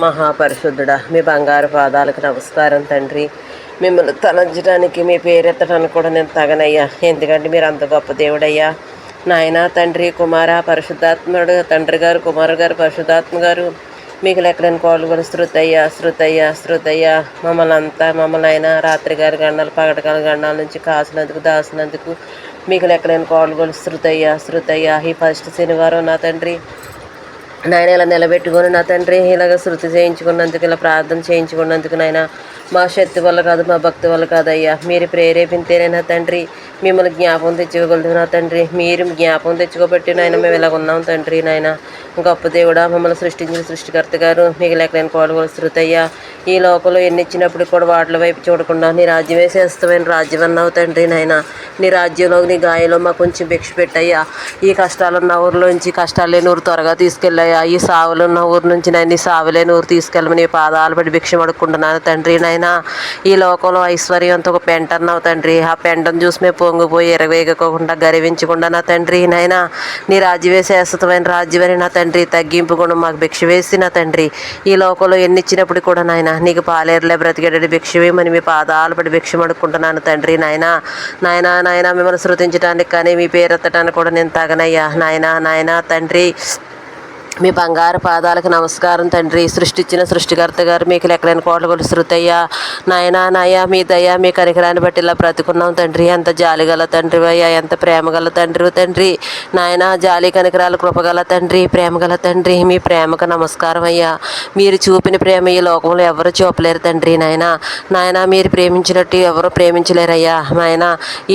మహాపరిశుద్ధుడా, మీ బంగారు పాదాలకు నమస్కారం తండ్రి. మిమ్మల్ని తలంచడానికి, మీ పేరెత్తడానికి కూడా నేను తగనయ్యా. ఎందుకంటే మీరు అంత గొప్ప దేవుడయ్యా. నాయన తండ్రి, కుమార, పరిశుద్ధాత్ముడు, తండ్రి గారు, కుమారు గారు, పరిశుద్ధాత్మ గారు, మీకు లెక్కలేని కోళ్ళు కూడా శృతయ్యా మమ్మల్ని అయినా రాత్రి గారి గండాలు పగటకాల గండాల నుంచి కాసినందుకు దాసినందుకు మీకు లెక్కలేని కోళ్ళు కూడా శృతయ్యా. ఈ ఫస్ట్ శనివారం నా తండ్రి నాయన ఇలా నిలబెట్టుకొని నా తండ్రి ఇలాగ శృతి చేయించుకున్నందుకు, ఇలా ప్రార్థన చేయించుకున్నందుకు నాయన మా శక్తి వల్ల కాదు, మా భక్తి వల్ల కాదయ్యా, మీరు ప్రేరేపితేనే నా తండ్రి మిమ్మల్ని జ్ఞాపకం తెచ్చుకోగలదు నా తండ్రి. మీరు జ్ఞాపకం తెచ్చుకోబట్టి నాయన మేము ఇలాగ ఉన్నాం తండ్రి. నాయన గొప్ప దేవుడా, మమ్మల్ని సృష్టించిన సృష్టికర్త గారు, మీకు లెక్కలేని కోడగోలు శృతయ్యా. ఈ లోకంలో ఎన్ని ఇచ్చినప్పుడు కూడా వాటిల వైపు చూడకుండా నీ రాజ్యమే శ్రేష్టమైన రాజ్యం అన్నావు తండ్రి. నాయన నీ రాజ్యంలో, నీ గాయంలో మాకు కొంచెం భిక్ష పెట్టయ్యా. ఈ కష్టాలున్న ఊరిలోంచి కష్టాలు లేని ఊరు త్వరగా తీసుకెళ్ళయ్యా. ఈ సావులున్న ఊరు నుంచి నాయన ఈ సావులేని ఊరు తీసుకెళ్ళమని నీ పాదాలు పడి భిక్ష పడుకుంటున్నాను తండ్రి. నాయన ఈ లోకంలో ఐశ్వర్యంతో ఒక పెంట అన్నావు తండ్రి. ఆ పెంటను చూసి మేము పొంగిపోయి ఎరవేగకుండా గర్వించకుండా నా తండ్రి. నాయన నీ రాజ్యమే శాశ్వతమైన రాజ్యమని నా తండ్రి తగ్గింపు కూడా మాకు భిక్ష వేసి నా తండ్రి. ఈ లోకంలో ఎన్ని ఇచ్చినప్పుడు కూడా నాయన నీకు పాలేరులే బ్రతికేటట్టు భిక్ష వేయమని మీ పాదాలు పడి భిక్ష పడుకుంటున్నాను తండ్రి. నాయన మిమ్మల్ని శృతించడానికి కానీ మీ పేరు ఎత్తడానికి కూడా నేను తగనయ్యా. నాయన తండ్రి, మీ బంగారు పాదాలకు నమస్కారం తండ్రి. సృష్టించిన సృష్టికర్త గారు, మీకు లెక్కలేని కోట్ల కూడా శృతయ్యా. నాయన మీ దయ, మీ కనికరాన్ని బట్టి ఇలా బ్రతుకున్నాం తండ్రి. ఎంత జాలిగల తండ్రి అయ్యా, ఎంత ప్రేమగల తండ్రి. నాయన జాలి కనికరాలు కృపగల తండ్రి, ప్రేమగల తండ్రి, మీ ప్రేమకు నమస్కారం అయ్యా. మీరు చూపిన ప్రేమ ఈ లోకంలో ఎవరు చూపలేరు తండ్రి. నాయన మీరు ప్రేమించినట్టు ఎవరు ప్రేమించలేరయ్యా. నాయన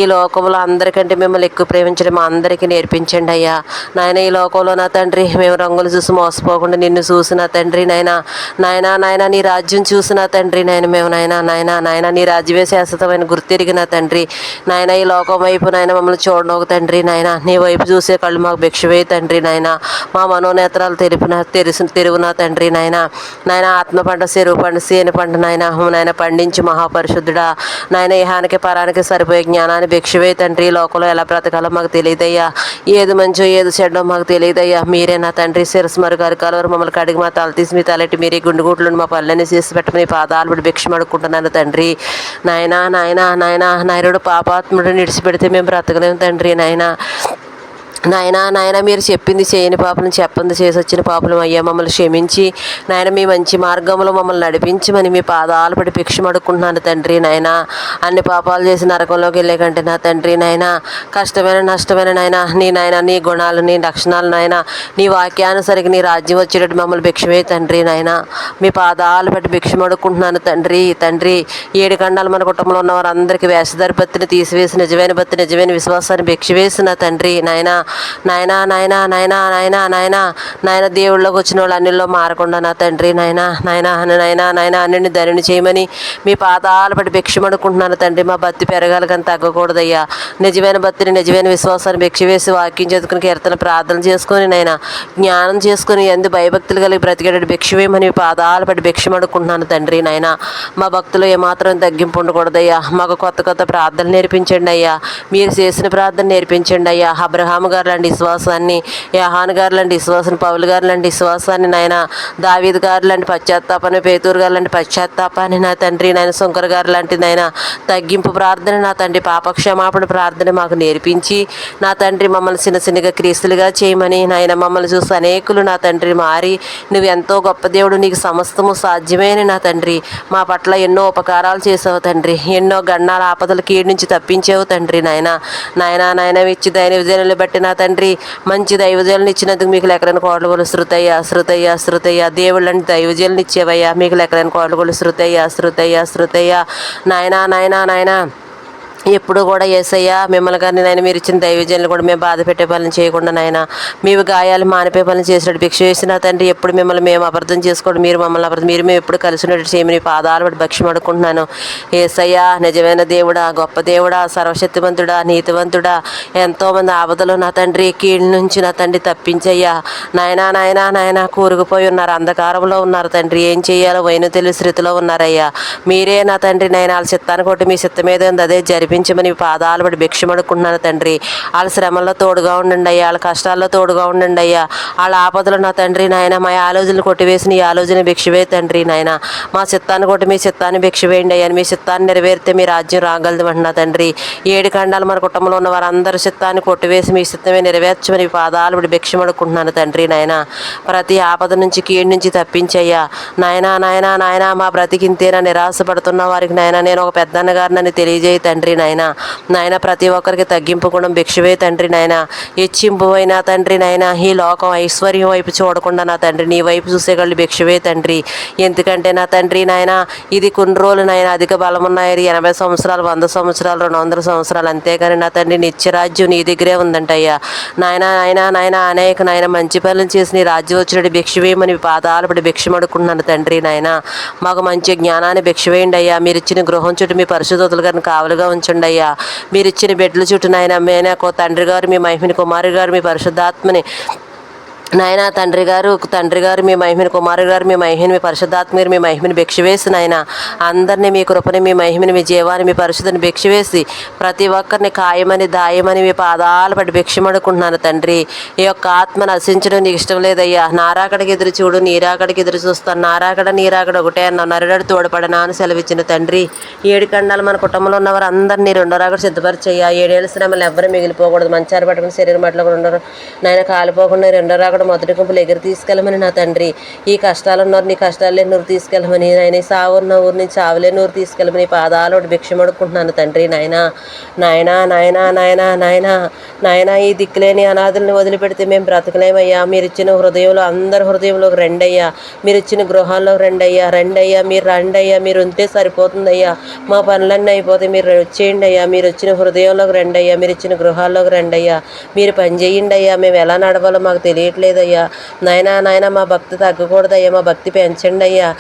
ఈ లోకంలో అందరికంటే మిమ్మల్ని ఎక్కువ ప్రేమించడం మా అందరికీ నేర్పించండి అయ్యా. నాయన ఈ లోకంలో నా తండ్రి మేము రంగులు చూసి మోసపోకుండా నిన్ను చూసిన తండ్రి. నాయన నీ రాజ్యం చూసిన తండ్రి. మేము నాయన నీ రాజ్యమే శాశ్వతమైన గుర్తిరిగిన తండ్రి. నాయన ఈ లోకం వైపు నాయన మమ్మల్ని చూడనోక తండ్రి. నాయన నీ వైపు చూసే కళ్ళు మాకు భిక్షవే తండ్రి. మా మనోనేత్రాలు తెరువున తండ్రి. నాయన ఆత్మ పంట, చెరువు పంట, సేని పంట నాయన పండించి మహాపరిశుద్ధుడా. నాయన ఇహానికి పరానికి సరిపోయే జ్ఞానాన్ని భిక్షవే తండ్రి. లోకంలో ఎలా బ్రతకాలో మాకు తెలియదయ్యా. ఏది మంచో ఏది చెడ్డో మాకు తెలియదయ్యా. మీరే నా తండ్రి శిరస్మరు గారి కలవరు మమ్మల్ని కడిగి మా తల తీసి మీ తలెట్టి మీరే గుండెగూట్లను మా పళ్ళని చేసి పెట్టమని పాదాలు పడి భిక్ష అడుక్కుంటున్నాను తండ్రి. నాయనుడు పాపాత్ముడు నిడిచిపెడితే మేము బ్రతకలేము తండ్రి. నాయన మీరు చెప్పింది చేయని పాపలను చెప్పంది చేసి వచ్చిన పాపలం అయ్యా. మమ్మల్ని క్షమించి నాయన మీ మంచి మార్గంలో మమ్మల్ని నడిపించమని మీ పాదాలు పడి భిక్ష అడుక్కుంటున్నాను తండ్రి. అన్ని పాపాలు చేసి నరకంలోకి వెళ్ళే కంటే నా తండ్రి కష్టమైన నష్టమైన నీ గుణాలు, నీ లక్షణాలు నీ వాక్యానుసరికి నీ రాజ్యం వచ్చేటట్టు మమ్మల్ని భిక్షమే తండ్రి. మీ పాదాలు పట్టి భిక్ష అడుక్కుంటున్నాను తండ్రి. 7 ఖండాలు మన కుటుంబంలో ఉన్న వారందరికీ వేషధారి భక్తిని తీసివేసి నిజమైన భక్తి, నిజమైన విశ్వాసాన్ని భిక్ష వేసిన తండ్రి. నాయన దేవుళ్ళకి వచ్చిన వాళ్ళు అన్నిల్లో మారకుండా నా తండ్రి. అన్నిని ధనిని చేయమని మీ పాదాలు పడి భిక్ష అడుక్కుంటున్నాను తండ్రి. మా భక్తి పెరగాలి కానీ తగ్గకూడదయ్యా. నిజమైన భక్తిని, నిజమైన విశ్వాసాన్ని భిక్ష వేసి వాక్యం చదువుకుని కీర్తన ప్రార్థన చేసుకొని జ్ఞానం చేసుకుని ఎందు భయభక్తులు కలిగి బ్రతికేటట్టు భిక్ష వేయమని మీ పాదాలు పడి భిక్ష అడుక్కుంటున్నాను తండ్రి. మా భక్తులు ఏమాత్రం తగ్గింపు ఉండకూడదయ్యా. మాకు కొత్త ప్రార్థనలు నేర్పించండి అయ్యా. మీరు చేసిన ప్రార్థన నేర్పించండి అయ్యా. అబ్రహాము గారు లాంటి విశ్వాసాన్ని, యహాను గారు లాంటి విశ్వాసాన్ని, పౌలు గారు లాంటి విశ్వాసాన్ని దావీదు గారు లాంటి పశ్చాత్తాపాన్ని, పేతూరు గారు లాంటి పశ్చాత్తాపాన్ని నా తండ్రి. శంకర్ గారు లాంటి తగ్గింపు ప్రార్థన నా తండ్రి, పాపక్షమాపణ ప్రార్థన మాకు నేర్పించి నా తండ్రి మమ్మల్ని చిన్నగా క్రీస్తులుగా చేయమని మమ్మల్ని చూసి అనేకులు నా తండ్రి మారి నువ్వు ఎంతో గొప్ప దేవుడు, నీకు సమస్తము సాధ్యమేని నా తండ్రి మా పట్ల ఎన్నో ఉపకారాలు చేసావు తండ్రి. ఎన్నో గండాల ఆపదల కీడు నుంచి తప్పించావు తండ్రి. నాయన ఇచ్చి దైవజనులు బట్టి నా తండ్రి మంచి దైవజనులు ఇచ్చినందుకు మీకు లెక్కలేని కోట్ల శృతయ్యా. దేవుళ్ళని దైవజనులు ఇచ్చేవయ్యా. మీకు లెక్కలేని కోట్ల శృతయ్యా. నాయన ఎప్పుడు కూడా యేసయ్యా మిమ్మల్ని కానీ మీరు ఇచ్చిన దైవజనులు కూడా మేము బాధ పెట్టే పనులు చేయకుండా మేము గాయాలు మానిపోయే పనులు చేసినట్టు భిక్ష వేసిన తండ్రి. ఎప్పుడు మిమ్మల్ని మేము అబద్ధం చేసుకోండి, మీరు మమ్మల్ని అబద్ధం, మీరు మేము ఎప్పుడు కలిసినట్టు చేయమని పాదాలు పడి భక్ష్యం అడుక్కుంటున్నాను. యేసయ్యా నిజమైన దేవుడా, గొప్ప దేవుడా, సర్వశక్తివంతుడా, నీతివంతుడా, ఎంతోమంది ఆపదలు నా తండ్రి కీళ్ళ నుంచి నా తండ్రి తప్పించయ్యా. నాయన కూరుకుపోయి ఉన్నారు, అంధకారంలో ఉన్నారు తండ్రి. ఏం చేయాలో వైను తెలియ స్థితిలో ఉన్నారయ్యా. మీరే నా తండ్రి వాళ్ళ చిత్తాన్ని కొట్టి మీ చిత్తం మీద ఉంది అదే జరిపి నడిపించమని పాదాలు పడి భిక్షమడుకుంటున్నాను తండ్రి. వాళ్ళ శ్రమల్లో తోడుగా ఉండండి అయ్యా, వాళ్ళ కష్టాల్లో తోడుగా ఉండండి అయ్యా, వాళ్ళ ఆపదలు నా తండ్రి నాయన మా ఆలోచనలు కొట్టివేసి నీ ఆలోచన భిక్షవే తండ్రి నాయన. మా చిత్తాన్ని కొట్టి మీ చిత్తాన్ని భిక్షవేయండి అయ్యా. మీ చిత్తాన్ని నెరవేరితే మీ రాజ్యం రాగలదు అంటున్నా తండ్రి. 7 ఖండాలు మన కుటుంబంలో ఉన్న వారందరి చిత్తాన్ని కొట్టివేసి మీ చిత్తమే నెరవేర్చమని పాదాలు పడి భిక్షమడుకుంటున్నాను తండ్రి నాయన. ప్రతి ఆపద నుంచి కీడు నుంచి తప్పించయ్యా నాయనా. నాయనా నాయనా మా బ్రతికింతేనా నిరాశపడుతున్న వారికి నాయన నేను ఒక పెద్దన్నగారు నన్ను తెలియజేయి తండ్రి నాయన. నాయన ప్రతి ఒక్కరికి తగ్గింపు గుణం భిక్షవే తండ్రి నాయన. హెచ్చింపు అయినా తండ్రి నాయన ఈ లోకం ఐశ్వర్యం వైపు చూడకుండా నా తండ్రి నీ వైపు చూసేగళ్ళు భిక్షవే తండ్రి. ఎందుకంటే నా తండ్రి నాయన ఇది కొన్ని రోజులు నాయన అధిక బలం ఉన్నాయి, 80 సంవత్సరాలు 100 సంవత్సరాలు 200 సంవత్సరాలు, అంతేగాని నా తండ్రి నిత్యరాజ్యం నీ దగ్గరే ఉందంటయ్యా నాయన. నాయన నాయన అనేక నాయన మంచి పనులు చేసి నీ రాజ్యం వచ్చినట్టు భిక్షవేయమని పాదాలు పడి భిక్షమడుకుంటున్నాను తండ్రి నాయన. మాకు మంచి జ్ఞానాన్ని భిక్షవేయండి అయ్యా. మీరు ఇచ్చిన గృహం చుట్టూ మీ పరిశుద్ధుల గారిని కావలుగా ఉంచండి అయ్యా. మీరు ఇచ్చిన బిడ్డల చుట్టూ నాయన మేనకో తండ్రి గారు మీ మహిమని, కుమారు గారు మీ పరిశుద్ధాత్మని నాయన, తండ్రి గారు మీ మహిమని, కుమారు గారు మీ మహిమని, మీ పరిశుద్ధాత్మ గారు మీ మహిమని భిక్షవేసి నాయన అందరినీ మీ కృపని, మీ మహిమని, మీ జీవాన్ని, మీ పరిశుద్ధిని భిక్షవేసి ప్రతి ఒక్కరిని ఖాయమని దాయమని మీ పాదాలు పడి భిక్షమడుకుంటున్నాను తండ్రి. ఈ యొక్క ఆత్మ నశించడం నీకు ఇష్టం లేదయ్యా. నారాకడికి ఎదురు చూడు, నీరాకడికి ఎదురు చూస్తాను, నారాకడ నీరాకడ ఒకటే అన్నావు, నరుడడు తోడపడనా అని సెలవిచ్చిన తండ్రి. 7 ఖండాలు మన కుటుంబంలో ఉన్నవారు అందరినీ 2వ రాకడ సిద్ధపరిచయ్యా. 7 ఏళ్ళ శ్రమలు ఎవరు మిగిలిపోకూడదు, మంచారు పట్టుకుని శరీరం పట్ల కూడా ఉండరు నాయన, కాలిపోకుండా 2వ రాకడ మొదటి గుంపులు ఎగిరి తీసుకెళ్ళమని నా తండ్రి. ఈ కష్టాలు ఉన్నారు నీ కష్టాలు లేని నూరు తీసుకెళ్ళమని నాయన, సావు ఉన్న ఊరి నుంచి సావులే నూరు తీసుకెళ్ళమని పాదాలు భిక్షమడుకుంటున్నాను తండ్రి నాయన. నాయన నాయన నాయన నాయన నాయన ఈ దిక్కులేని అనాథుల్ని వదిలిపెడితే మేము బ్రతకలేమయ్యా. మీరు ఇచ్చిన హృదయంలో అందరి హృదయంలోకి రెండయ్యా, మీరు ఇచ్చిన గృహాల్లోకి రెండయ్యా, రెండయ్యా, మీరు రండయ్యా, మీరు ఉంటే సరిపోతుందయ్యా, మా పనులన్నీ అయిపోతే మీరు వచ్చేయండి అయ్యా. మీరు వచ్చిన హృదయంలోకి రెండయ్యా, మీరు ఇచ్చిన గృహాల్లోకి రెండయ్యా, మీరు పని చేయండి అయ్యా. మేము ఎలా నడవాలో మాకు తెలియట్లేదయ్యా. నాయనా నాయన మా భక్తి తగ్గకూడదయ్యా, మా భక్తి పెంచండి అయ్యా.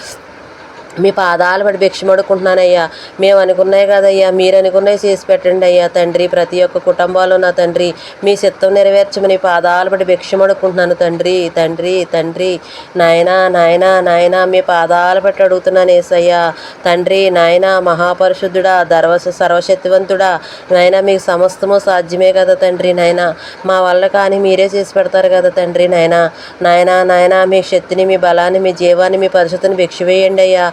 మీ పాదాలు పడి భిక్షమడుకుంటున్నానయ్యా. మేము అనుకున్నాయి కదయ్యా, మీరు అనుకున్నాయి చేసి పెట్టండి అయ్యా తండ్రి. ప్రతి ఒక్క కుటుంబాల్లో నా తండ్రి మీ చిత్తం నెరవేర్చమని పాదాలు పడి భిక్షమడుకుంటున్నాను తండ్రి. తండ్రి తండ్రి నాయనా నాయనా నాయనా మీ పాదాలు పట్టి అడుగుతున్నాను ఏసయ్యా. తండ్రి నాయన మహాపరిశుద్ధుడా, సర్వశక్తివంతుడా నాయన, మీకు సమస్తము సాధ్యమే కదా తండ్రి నాయన. మా వల్ల కానీ మీరే చేసి పెడతారు కదా తండ్రి నాయన. నాయనా నాయన మీ శక్తిని, మీ బలాన్ని, మీ జీవాన్ని, మీ పరిశుద్ధిని భిక్షవేయండి అయ్యా.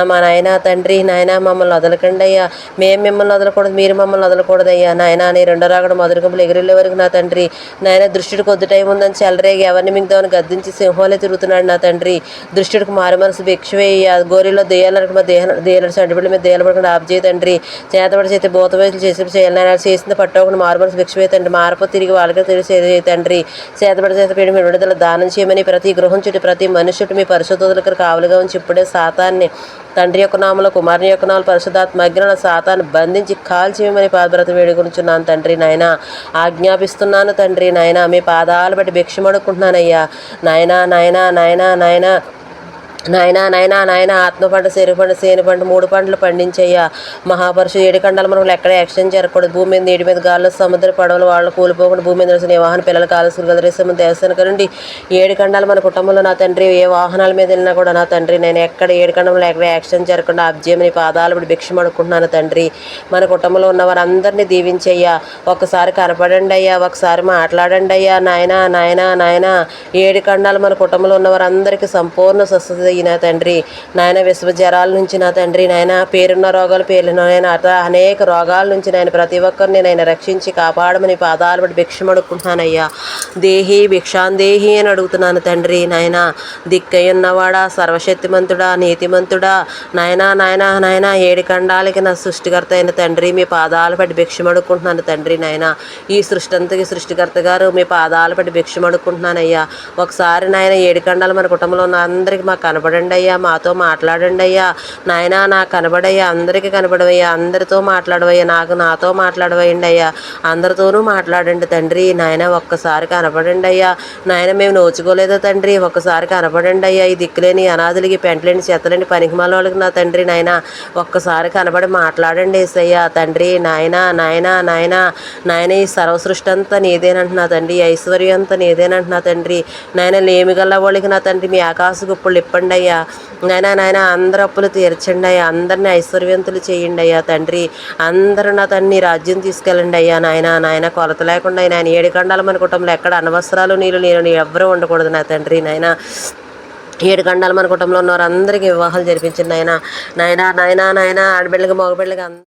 మా నాయన తండ్రి నాయన మమ్మల్ని వదలకండి అయ్యా. మేము మిమ్మల్ని వదలకూడదు, మీరు మమ్మల్ని వదలకూడదయ్యా. నాయన నీ 2వ రాకడ మొదటి గుంపులు ఎగిరెళ్ళే వరకు నా తండ్రి నాయన దృష్టికి కొద్ది టైం ఉందని చెలరేగి ఎవరిని మిగతామని గద్దించి సింహంలో తిరుగుతున్నాడు నా తండ్రి. దృష్టికి మారు మనసు భిక్షవేయ్యా. గోరిలో దేయాలనుకు మా దేయాలను చంటిబిడ్డ మీద దేయాల పడుకుని ఆపు చేయ తండ్రి. చేతబడి చేతి భూత వయసులు చేయాలి చేసింది పట్టకుండా మారు మనసు భిక్షవే తండ్రి. మారపో తిరిగి వాళ్ళకి తెలిసి తండ్రి. చేతబడి చేత పీడి మీరు విడుదల దానం చేయమని ప్రతి గృహం చుట్టూ ప్రతి మనుషుడు మీ పరిశుద్ధులకు కావలుగా ఉంచి ఇప్పుడే సాతాన్ని తండ్రి యొక్క నామలో, కుమారుని యొక్క నామలు, పరిశుద్ధాత్మ అగ్నిలో సాతాన్ని బంధించి కాల్చివేయమని పాదబ్రత వేడుకొనుచున్నాను తండ్రి నాయన. ఆజ్ఞాపిస్తున్నాను తండ్రి నాయన. మీ పాదాలు బట్టి భిక్షమడుకుంటున్నానయ్యా. నాయనా నాయనా నాయనా నాయనా నాయనా నాయనా నాయన ఆత్మ పంట, శరీర పంట, సేను పంట 3 పంటలు పండించయ్యా. మహాపరుషు 7 ఖండాలు మనం ఎక్కడ యాక్షన్ జరగకూడదు. భూమి మీద, నీటి మీద, గాల్లో, సముద్ర పడవలు వాళ్ళు కూలిపోకుండా భూమి మీద నివసిన వాహన పిల్లలు కాలుసులు గదిరేసాము దేవస్థానం కరండి. 7 ఖండాలు మన కుటుంబంలో నా తండ్రి ఏ వాహనాల మీద వెళ్ళినా కూడా నా తండ్రి నేను ఎక్కడ 7 ఖండంలో ఎక్కడ యాక్షన్ జరగకుండా అబ్జేమని పాదాలు ఇప్పుడు భిక్షమడుకుంటున్నాను తండ్రి. మన కుటుంబంలో ఉన్న వారందరినీ దీవించయ్యా. ఒక్కసారి కనపడండి అయ్యా, ఒకసారి మాట్లాడండి అయ్యా. నాయన నాయన నాయన 7 ఖండాలు మన కుటుంబంలో ఉన్న వారందరికీ సంపూర్ణ స్వస్థత నా తండ్రి. నాయన విశ్వజ్వరాల నుంచి నా తండ్రి నాయన పేరున్న రోగాలు, పేర్లున్న అనేక రోగాల నుంచి నాయన ప్రతి ఒక్కరిని నేను రక్షించి కాపాడమని పాదాలు బట్టి భిక్షమడుకుంటున్నానయ్యా. దేహి భిక్షాందేహి అని అడుగుతున్నాను తండ్రి నాయన. దిక్కయ్యున్నవాడా, సర్వశక్తిమంతుడా, నీతిమంతుడా నాయన నాయన నాయన 7 ఖండాలకి నా సృష్టికర్త అయిన తండ్రి మీ పాదాలు బట్టి భిక్షమడుకుంటున్నాను తండ్రి నాయన. ఈ సృష్టి అంతకి సృష్టికర్త గారు మీ పాదాలు బట్టి భిక్షమడుకుంటున్నానయ్యా. ఒకసారి నాయన 7 ఖండాలు మన కుటుంబంలో ఉన్న అందరికీ మాకు కనబడండి అయ్యా, మాతో మాట్లాడండి అయ్యా. నాయన నాకు కనబడయ్యా, అందరికీ కనబడవయ్యా, అందరితో మాట్లాడవయ్యా, నాతో మాట్లాడవయ్యండి అయ్యా. అందరితోనూ మాట్లాడండి తండ్రి నాయన. ఒక్కసారి కనపడండి అయ్యా. నాయన మేము నోచుకోలేదో తండ్రి, ఒక్కసారి కనపడండి అయ్యా. ఈ దిక్కులేని అనాథులకి, పెంటలేని, చెత్తలేని, పనికిమాల వాళ్ళకి నా తండ్రి నాయన ఒక్కసారి కనబడి మాట్లాడండి ఏసయ్యా. తండ్రి నాయన నాయన నాయన నాయన ఈ సర్వసృష్టి అంతా నీదేనంటున్నా తండ్రి. ఐశ్వర్యం అంతా నీదేనంటున్నా తండ్రి. నాయన లేమిగల్ల వాళ్ళకి నా తండ్రి మీ ఆకాశ గుప్పులు ఇప్పండి ఇవ్వండి అయ్యా. నాయన అందరి అప్పులు తీర్చండి అయ్యా. అందరినీ ఐశ్వర్యవంతులు చేయండి అయ్యా తండ్రి. అందరూ నా తండ్రి రాజ్యం తీసుకెళ్ళండి అయ్యా. నాయన కొలత లేకుండా నాయన 7 ఖండాలు మన కుటుంబంలో ఎక్కడ అనవసరాలు నీళ్ళు ఎవ్వరూ ఉండకూడదు నా తండ్రి. 7 ఖండాలు మన కుటుంబంలో ఉన్న వారందరికీ వివాహాలు జరిపించండి నాయన. ఆడబిడ్డలకి మగబిడ్డలకి